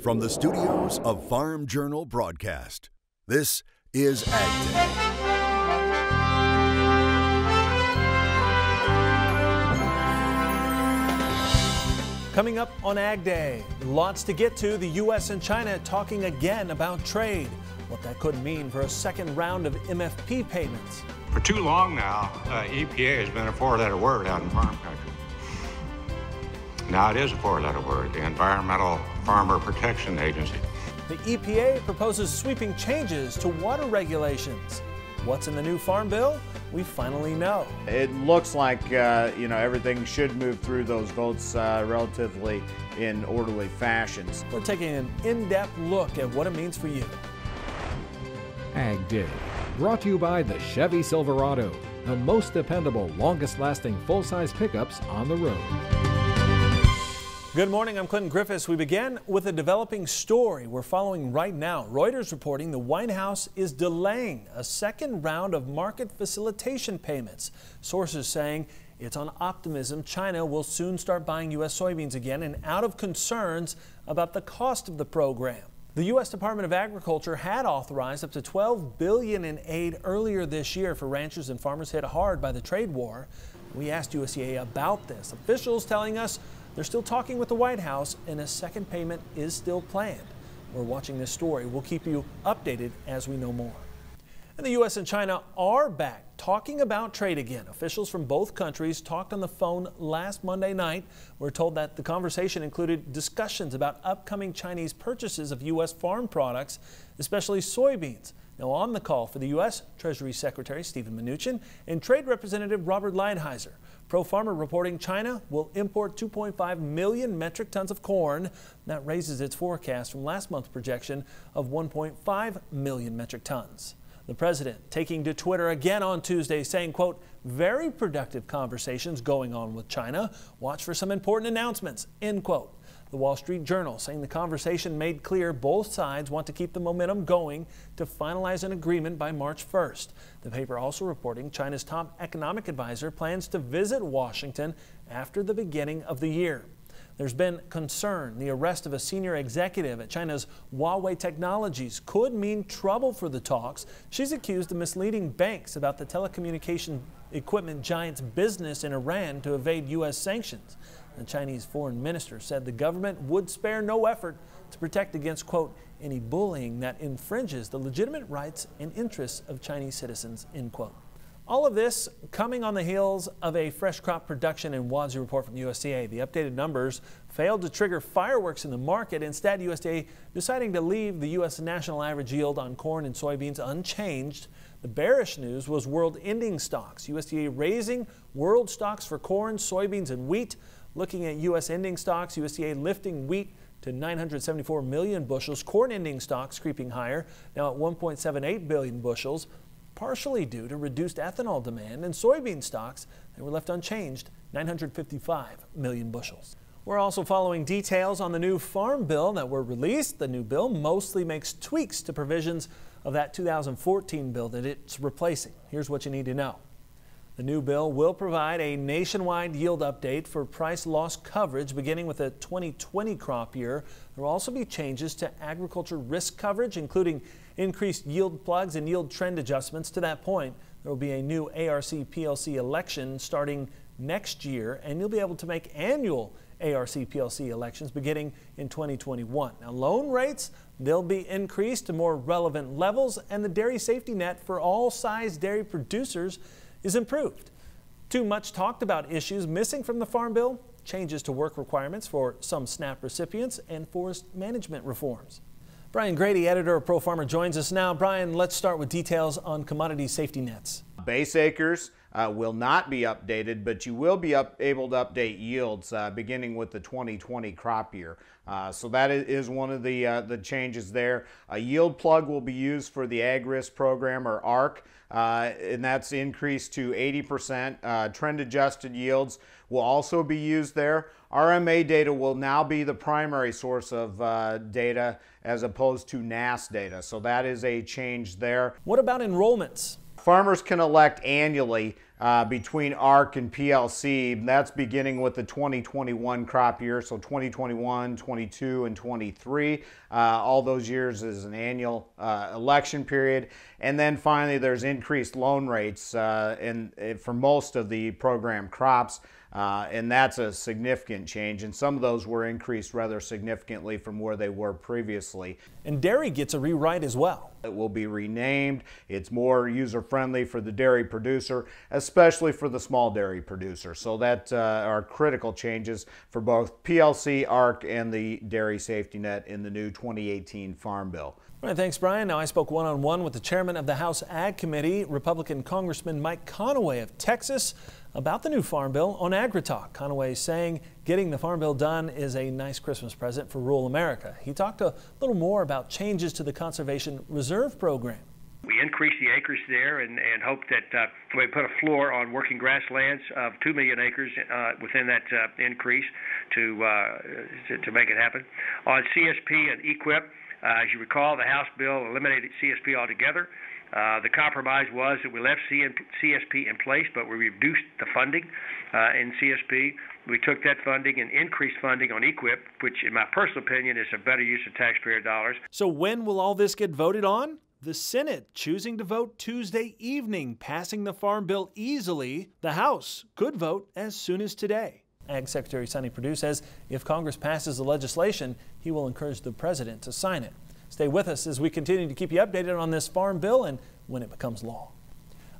From the studios of Farm Journal Broadcast, this is AgDay. Coming up on AgDay, lots to get to. The U.S. and China talking again about trade, what that could mean for a second round of MFP payments. For too long now, EPA has been a four-letter word out in farm country. Now it is a four-letter word, the Environmental Farmer Protection Agency. The EPA proposes sweeping changes to water regulations. What's in the new farm bill? We finally know. It looks like everything should move through those votes relatively in orderly fashions. We're taking an in-depth look at what it means for you. AgDay, brought to you by the Chevy Silverado, the most dependable, longest-lasting full-size pickups on the road. Good morning, I'm Clinton Griffiths. We begin with a developing story we're following right now. Reuters reporting the White House is delaying a second round of market facilitation payments. Sources saying it's on optimism China will soon start buying U.S. soybeans again and out of concerns about the cost of the program. The U.S. Department of Agriculture had authorized up to $12 billion in aid earlier this year for ranchers and farmers hit hard by the trade war. We asked USDA about this. Officials telling us they're still talking with the White House and a second payment is still planned. We're watching this story. We'll keep you updated as we know more. And the U.S. and China are back talking about trade again. Officials from both countries talked on the phone last Monday night. We're told that the conversation included discussions about upcoming Chinese purchases of U.S. farm products, especially soybeans. Now on the call for the U.S. Treasury Secretary Steven Mnuchin and Trade Representative Robert Lighthizer. Pro-Farmer reporting China will import 2.5 million metric tons of corn. That raises its forecast from last month's projection of 1.5 million metric tons. The president taking to Twitter again on Tuesday saying, quote, very productive conversations going on with China. Watch for some important announcements, end quote. The Wall Street Journal saying the conversation made clear both sides want to keep the momentum going to finalize an agreement by March 1st. The paper also reporting China's top economic advisor plans to visit Washington after the beginning of the year. There's been concern the arrest of a senior executive at China's Huawei Technologies could mean trouble for the talks. She's accused of misleading banks about the telecommunication equipment giant's business in Iran to evade U.S. sanctions. The Chinese foreign minister said the government would spare no effort to protect against, quote, any bullying that infringes the legitimate rights and interests of Chinese citizens, end quote. All of this coming on the heels of a fresh crop production and WASDE report from USDA. The updated numbers failed to trigger fireworks in the market. Instead, USDA deciding to leave the U.S. national average yield on corn and soybeans unchanged. The bearish news was world ending stocks. USDA raising world stocks for corn, soybeans, and wheat. Looking at U.S. ending stocks, USDA lifting wheat to 974 million bushels. Corn ending stocks creeping higher, now at 1.78 billion bushels, partially due to reduced ethanol demand. And soybean stocks, they were left unchanged, 955 million bushels. We're also following details on the new farm bill that were released. The new bill mostly makes tweaks to provisions of that 2014 bill that it's replacing. Here's what you need to know. The new bill will provide a nationwide yield update for price loss coverage beginning with the 2020 crop year. There will also be changes to agriculture risk coverage, including increased yield plugs and yield trend adjustments. To that point, there will be a new ARC-PLC election starting next year, and you'll be able to make annual ARC-PLC elections beginning in 2021. Now, loan rates, they'll be increased to more relevant levels, and the dairy safety net for all size dairy producers is improved. Two much talked about issues missing from the Farm Bill: changes to work requirements for some SNAP recipients and forest management reforms. Brian Grady, editor of Pro-Farmer, joins us now. Brian, let's start with details on commodity safety nets. Base acres will not be updated, but you will be able to update yields beginning with the 2020 crop year. So that is one of the changes there. A yield plug will be used for the Ag Risk Program, or ARC, and that's increased to 80%. Trend adjusted yields will also be used there. RMA data will now be the primary source of data as opposed to NASS data. So that is a change there. What about enrollments? Farmers can elect annually between ARC and PLC. That's beginning with the 2021 crop year, so 2021, 22, and 23. All those years is an annual election period. And then finally, there's increased loan rates for most of the program crops. And that's a significant change, and some of those were increased rather significantly from where they were previously. And dairy gets a rewrite as well. It will be renamed. It's more user-friendly for the dairy producer, especially for the small dairy producer. So that are critical changes for both PLC, ARC, and the dairy safety net in the new 2018 Farm Bill. All right, thanks, Brian. Now I spoke one-on-one with the chairman of the House Ag Committee, Republican Congressman Mike Conaway of Texas, about the new Farm Bill on AgriTalk. Conaway saying getting the Farm Bill done is a nice Christmas present for rural America. He talked a little more about changes to the Conservation Reserve Program. We increased the acres there and hope that we put a floor on working grasslands of 2 million acres within that increase to make it happen. On CSP and EQIP, as you recall, the House bill eliminated CSP altogether. The compromise was that we left CSP in place, but we reduced the funding in CSP. We took that funding and increased funding on EQIP, which in my personal opinion is a better use of taxpayer dollars. So when will all this get voted on? The Senate choosing to vote Tuesday evening, passing the Farm Bill easily. The House could vote as soon as today. Ag Secretary Sonny Perdue says if Congress passes the legislation, he will encourage the president to sign it. Stay with us as we continue to keep you updated on this Farm Bill and when it becomes law.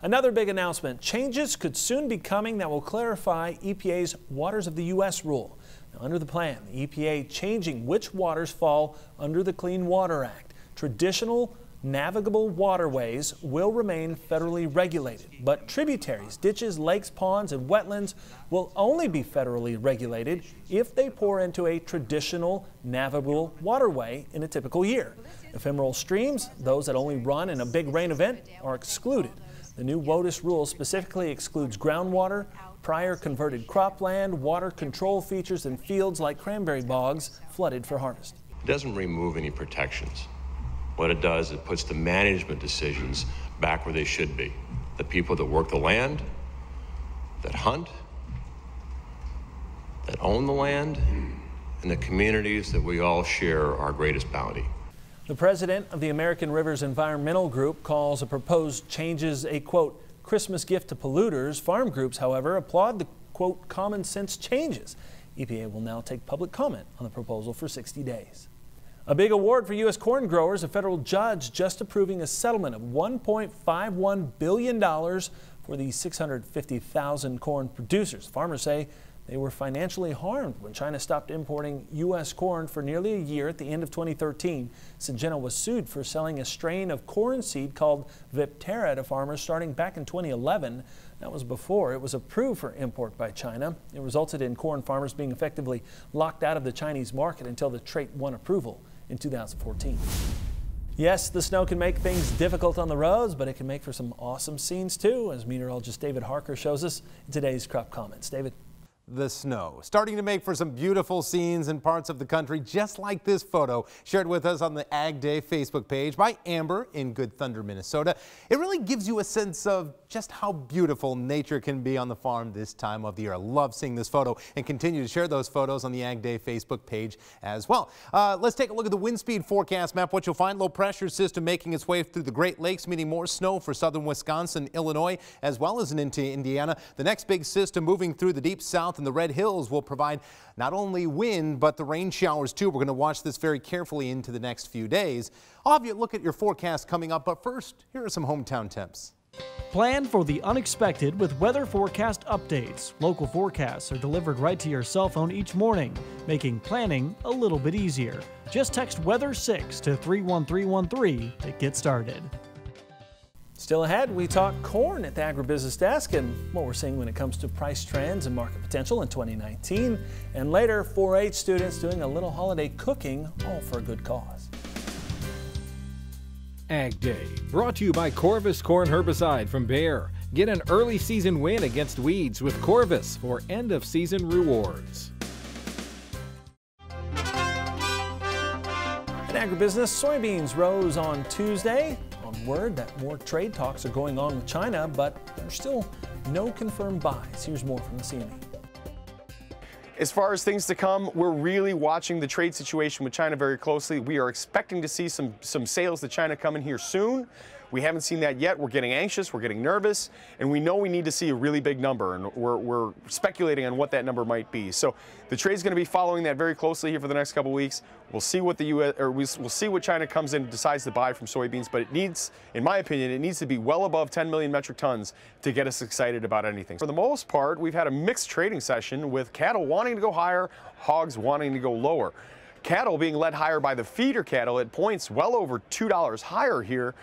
Another big announcement. Changes could soon be coming that will clarify EPA's Waters of the U.S. rule. Now, under the plan, the EPA changing which waters fall under the Clean Water Act. Traditional navigable waterways will remain federally regulated, but tributaries, ditches, lakes, ponds, and wetlands will only be federally regulated if they pour into a traditional navigable waterway in a typical year. Ephemeral streams, those that only run in a big rain event, are excluded. The new WOTUS rule specifically excludes groundwater, prior converted cropland, water control features, and fields like cranberry bogs flooded for harvest. It doesn't remove any protections. What it does, it puts the management decisions back where they should be. The people that work the land, that hunt, that own the land, and the communities that we all share our greatest bounty. The president of the American Rivers Environmental Group calls the proposed changes a, quote, Christmas gift to polluters. Farm groups, however, applaud the, quote, common sense changes. EPA will now take public comment on the proposal for 60 days. A big award for U.S. corn growers. A federal judge just approving a settlement of $1.51 billion for the 650,000 corn producers. Farmers say they were financially harmed when China stopped importing U.S. corn for nearly a year at the end of 2013. Syngenta was sued for selling a strain of corn seed called Viptera to farmers starting back in 2011. That was before it was approved for import by China. It resulted in corn farmers being effectively locked out of the Chinese market until the trait won approval in 2014. Yes, the snow can make things difficult on the roads, but it can make for some awesome scenes too, as meteorologist David Harker shows us in today's Crop Comments. David. The snow starting to make for some beautiful scenes in parts of the country, just like this photo shared with us on the AgDay Facebook page by Amber in Good Thunder, Minnesota. It really gives you a sense of just how beautiful nature can be on the farm this time of the year. I love seeing this photo and continue to share those photos on the AgDay Facebook page as well. Let's take a look at the wind speed forecast map. What you'll find, low pressure system making its way through the Great Lakes, meaning more snow for southern Wisconsin, Illinois, as well as into Indiana. The next big system moving through the deep south and the Red Hills will provide not only wind, but the rain showers too. We're going to watch this very carefully into the next few days. I'll have you look at your forecast coming up, but first, here are some hometown temps. Plan for the unexpected with weather forecast updates. Local forecasts are delivered right to your cell phone each morning, making planning a little bit easier. Just text Weather 6 to 31313 to get started. Still ahead, we talk corn at the Agribusiness Desk and what we're seeing when it comes to price trends and market potential in 2019. And later, 4-H students doing a little holiday cooking, all for a good cause. Ag Day, brought to you by Corvus Corn Herbicide from Bayer. Get an early season win against weeds with Corvus for end of season rewards. In agribusiness, soybeans rose on Tuesday. on word that more trade talks are going on with China, but there's still no confirmed buys. Here's more from the CME. As far as things to come, we're really watching the trade situation with China very closely. We are expecting to see some sales to China coming here soon. We haven't seen that yet. We're getting anxious, we're getting nervous, and we know we need to see a really big number, and we're speculating on what that number might be. So the trade's going to be following that very closely here for the next couple of weeks. We'll see what the U.S. or we'll see what China comes in and decides to buy from soybeans, but it needs, in my opinion, it needs to be well above 10 million metric tons to get us excited about anything. For the most part, we've had a mixed trading session with cattle wanting to go higher, hogs wanting to go lower. Cattle being led higher by the feeder cattle at points well over $2 higher here,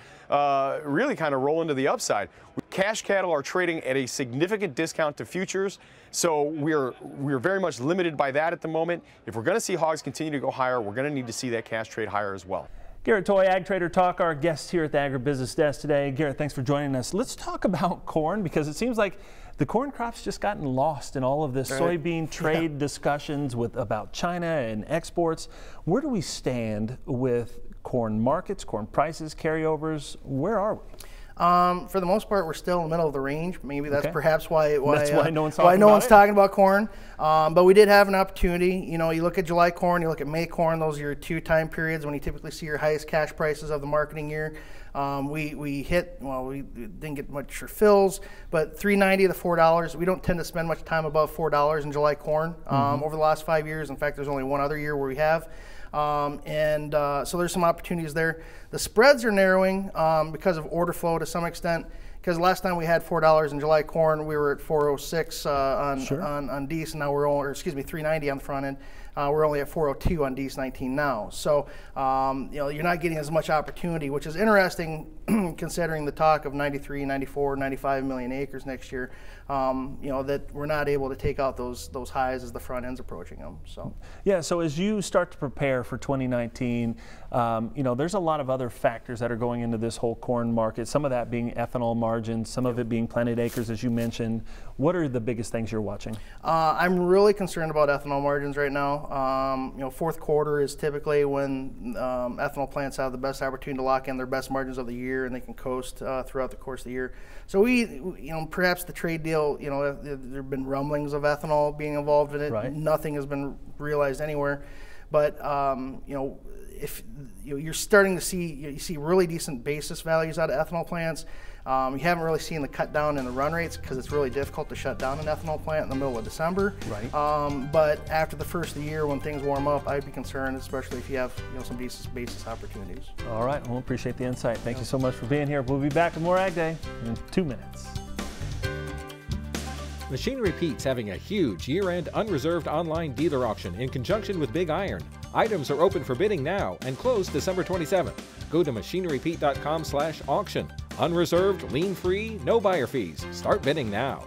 really kind of rolling to the upside. Cash cattle are trading at a significant discount to futures, so we're very much limited by that at the moment. If we're going to see hogs continue to go higher, we're going to need to see that cash trade higher as well. Garrett Toy, Ag Trader Talk, our guest here at the Agribusiness Desk today. Garrett, thanks for joining us. Let's talk about corn, because it seems like the corn crop's just gotten lost in all of this soybean trade discussions about China and exports. Where do we stand with corn markets, corn prices, carryovers? Where are we? For the most part, we're still in the middle of the range. Maybe that's perhaps why no one's talking about corn. But we did have an opportunity. You know, you look at July corn, you look at May corn. Those are your two time periods when you typically see your highest cash prices of the marketing year. We didn't get much for fills, but $3.90 to $4. We don't tend to spend much time above $4 in July corn over the last 5 years. In fact, there's only one other year where we have. So there's some opportunities there. The spreads are narrowing because of order flow to some extent. Because last time we had $4 in July corn, we were at $4.06 on Dees, and now we're only, or excuse me, $3.90 on the front end. We're only at $4.02 on Dees 19 now. So you know, you're not getting as much opportunity, which is interesting considering the talk of 93, 94, 95 million acres next year. You know, that we're not able to take out those highs as the front end's approaching them. So yeah. So as you start to prepare for 2019, you know, there's a lot of other factors that are going into this whole corn market. Some of that being ethanol margins, some of it being planted acres, as you mentioned. What are the biggest things you're watching? I'm really concerned about ethanol margins right now. You know, fourth quarter is typically when ethanol plants have the best opportunity to lock in their best margins of the year, and they can coast throughout the course of the year. So you know, perhaps the trade deal, you know, there have been rumblings of ethanol being involved in it. Right. Nothing has been realized anywhere. But you know, if you're starting to see really decent basis values out of ethanol plants. You haven't really seen the cut down in the run rates because it's really difficult to shut down an ethanol plant in the middle of December. Right. But after the first of the year, when things warm up, I'd be concerned, especially if you have some decent basis opportunities. All right. Well, appreciate the insight. Thank you so much for being here. We'll be back with more Ag Day in 2 minutes. Machinery Pete's having a huge year-end unreserved online dealer auction in conjunction with Big Iron. Items are open for bidding now and close December 27th. Go to machinerypete.com/auction. Unreserved, lien-free, no buyer fees. Start bidding now.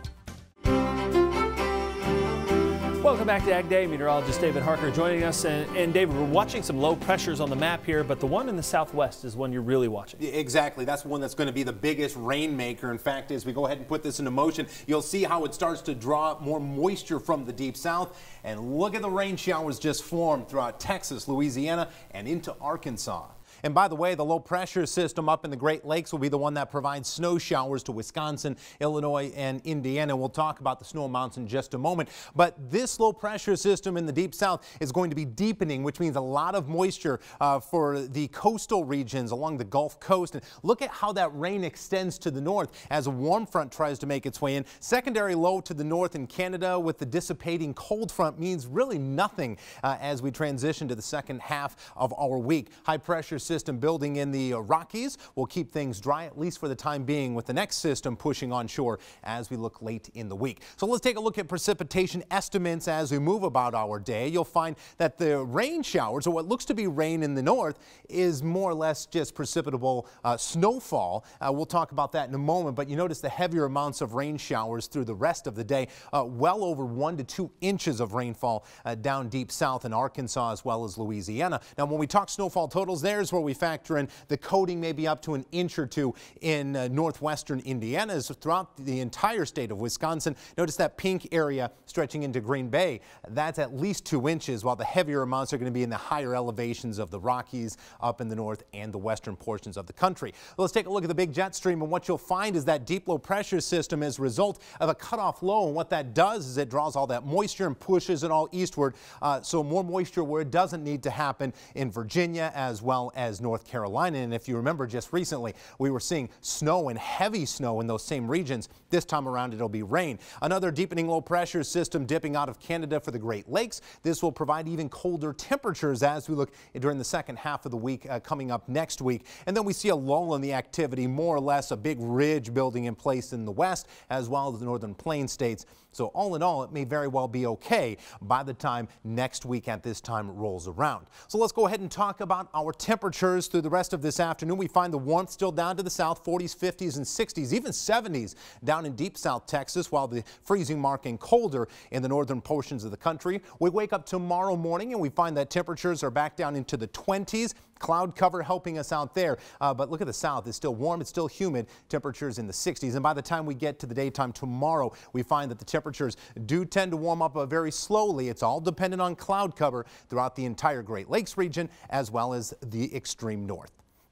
Welcome back to Ag Day. Meteorologist David Harker joining us. And David, we're watching some low pressures on the map here, but the one in the southwest is one you're really watching. Exactly. That's one that's going to be the biggest rainmaker. In fact, as we go ahead and put this into motion, you'll see how it starts to draw more moisture from the deep south. And look at the rain showers just formed throughout Texas, Louisiana, and into Arkansas. And by the way, the low pressure system up in the Great Lakes will be the one that provides snow showers to Wisconsin, Illinois, and Indiana. We'll talk about the snow amounts in just a moment. But this low pressure system in the deep south is going to be deepening, which means a lot of moisture for the coastal regions along the Gulf Coast. And look at how that rain extends to the north as a warm front tries to make its way in. Secondary low to the north in Canada with the dissipating cold front means really nothing as we transition to the second half of our week. High pressure system building in the Rockies will keep things dry, at least for the time being, with the next system pushing onshore as we look late in the week. So let's take a look at precipitation estimates as we move about our day. You'll find that the rain showers, or what looks to be rain in the north, is more or less just precipitable snowfall. We'll talk about that in a moment, but you notice the heavier amounts of rain showers through the rest of the day, well over 1 to 2 inches of rainfall down deep south in Arkansas as well as Louisiana. Now, when we talk snowfall totals, there's where we factor in the coating may be up to an inch or two in northwestern Indiana, as throughout the entire state of Wisconsin. Notice that pink area stretching into Green Bay. That's at least 2 inches, while the heavier amounts are going to be in the higher elevations of the Rockies up in the north and the western portions of the country. Let's take a look at the big jet stream, and what you'll find is that deep low pressure system as a result of a cutoff low, and what that does is it draws all that moisture and pushes it all eastward, so more moisture where it doesn't need to happen in Virginia as well as North Carolina. And if you remember, just recently we were seeing snow and heavy snow in those same regions. This time around it'll be rain. Another deepening low pressure system dipping out of Canada for the Great Lakes. This will provide even colder temperatures as we look during the second half of the week coming up next week. And then we see a lull in the activity, more or less a big ridge building in place in the west as well as the northern plain states. So all in all, it may very well be okay by the time next week at this time rolls around. So let's go ahead and talk about our temperatures through the rest of this afternoon. We find the warmth still down to the south, 40s, 50s, and 60s, even 70s down in deep South Texas, while the freezing mark and colder in the northern portions of the country. We wake up tomorrow morning and we find that temperatures are back down into the 20s. Cloud cover helping us out there, but look at the south. It's still warm, it's still humid, temperatures in the 60s. And by the time we get to the daytime tomorrow, we find that the temperatures do tend to warm up very slowly. It's all dependent on cloud cover throughout the entire Great Lakes region as well as the extreme north.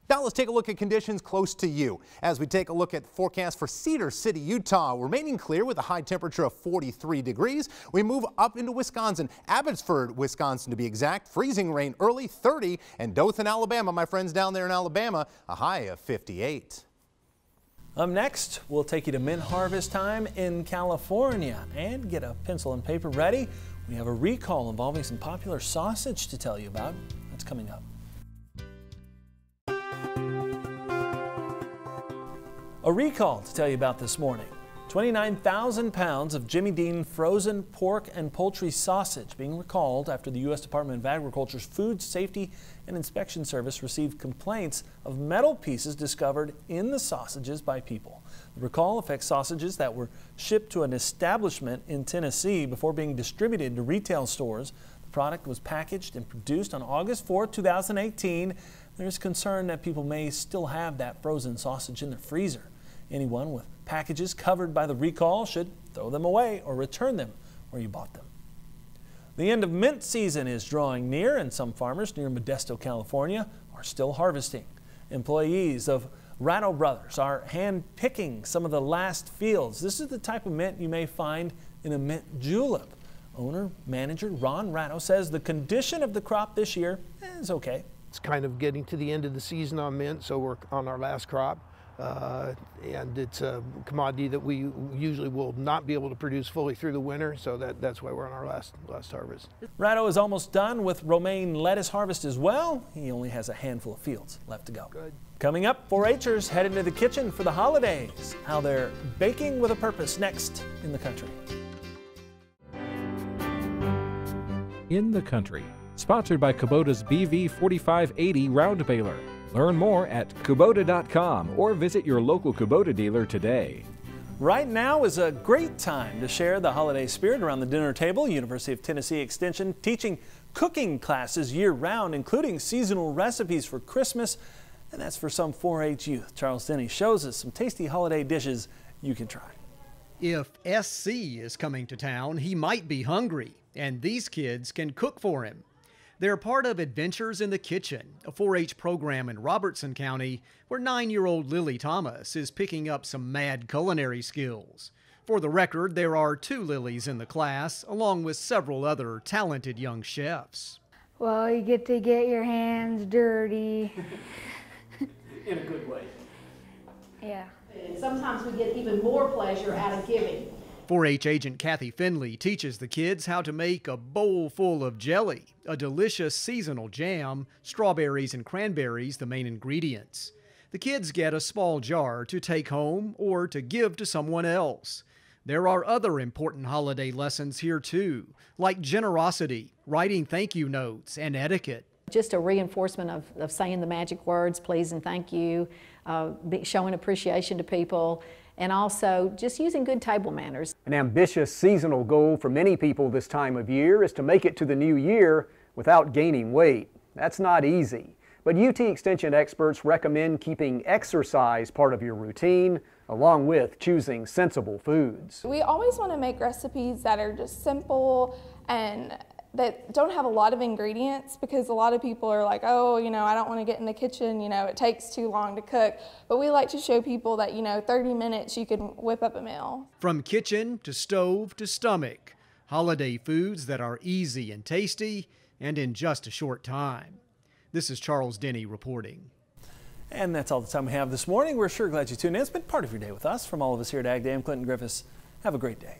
Now let's take a look at conditions close to you as we take a look at the forecast for Cedar City, Utah. Remaining clear with a high temperature of 43 degrees. We move up into Wisconsin, Abbotsford, Wisconsin to be exact. Freezing rain early, 30, and Dothan, Alabama, my friends down there in Alabama, a high of 58. Up next, we'll take you to mint harvest time in California and get a pencil and paper ready. We have a recall involving some popular sausage to tell you about. That's coming up. A recall to tell you about this morning. 29,000 pounds of Jimmy Dean frozen pork and poultry sausage being recalled after the U.S. Department of Agriculture's Food Safety and Inspection Service received complaints of metal pieces discovered in the sausages by people. The recall affects sausages that were shipped to an establishment in Tennessee before being distributed to retail stores. The product was packaged and produced on August 4, 2018. There's concern that people may still have that frozen sausage in their freezer. Anyone with packages covered by the recall should throw them away or return them where you bought them. The end of mint season is drawing near, and some farmers near Modesto, California are still harvesting. Employees of Ratto Brothers are hand-picking some of the last fields. This is the type of mint you may find in a mint julep. Owner-manager Ron Ratto says the condition of the crop this year is okay. It's kind of getting to the end of the season on mint, so we're on our last crop. And it's a commodity that we usually will not be able to produce fully through the winter, so that's why we're on our last harvest. Ratto is almost done with romaine lettuce harvest as well. He only has a handful of fields left to go. Good. Coming up, 4-H'ers head into the kitchen for the holidays. How they're baking with a purpose next in the country. In the country, sponsored by Kubota's BV4580 round baler. Learn more at Kubota.com or visit your local Kubota dealer today. Right now is a great time to share the holiday spirit around the dinner table. University of Tennessee Extension teaching cooking classes year-round, including seasonal recipes for Christmas, and that's for some 4-H youth. Charles Denny shows us some tasty holiday dishes you can try. If SC is coming to town, he might be hungry, and these kids can cook for him. They're part of Adventures in the Kitchen, a 4-H program in Robertson County where 9-year-old Lily Thomas is picking up some mad culinary skills. For the record, there are 2 Lilies in the class, along with several other talented young chefs. Well, you get to get your hands dirty. In a good way. Yeah. And sometimes we get even more pleasure out of giving. 4-H agent Kathy Finley teaches the kids how to make a bowl full of jelly, a delicious seasonal jam, strawberries and cranberries the main ingredients. The kids get a small jar to take home or to give to someone else. There are other important holiday lessons here too, like generosity, writing thank you notes, and etiquette. Just a reinforcement of saying the magic words, please and thank you, showing appreciation to people, and also just using good table manners. An ambitious seasonal goal for many people this time of year is to make it to the new year without gaining weight. That's not easy, But UT Extension experts recommend keeping exercise part of your routine, along with choosing sensible foods. We always want to make recipes that are just simple and that don't have a lot of ingredients, because a lot of people are like, oh, you know, I don't want to get in the kitchen, you know, it takes too long to cook. But we like to show people that, you know, 30 minutes you can whip up a meal. From kitchen to stove to stomach, holiday foods that are easy and tasty and in just a short time. This is Charles Denny reporting. And that's all the time we have this morning. We're sure glad you tuned in. It's been part of your day with us. From all of us here at AgDay, I'm Clinton Griffiths. Have a great day.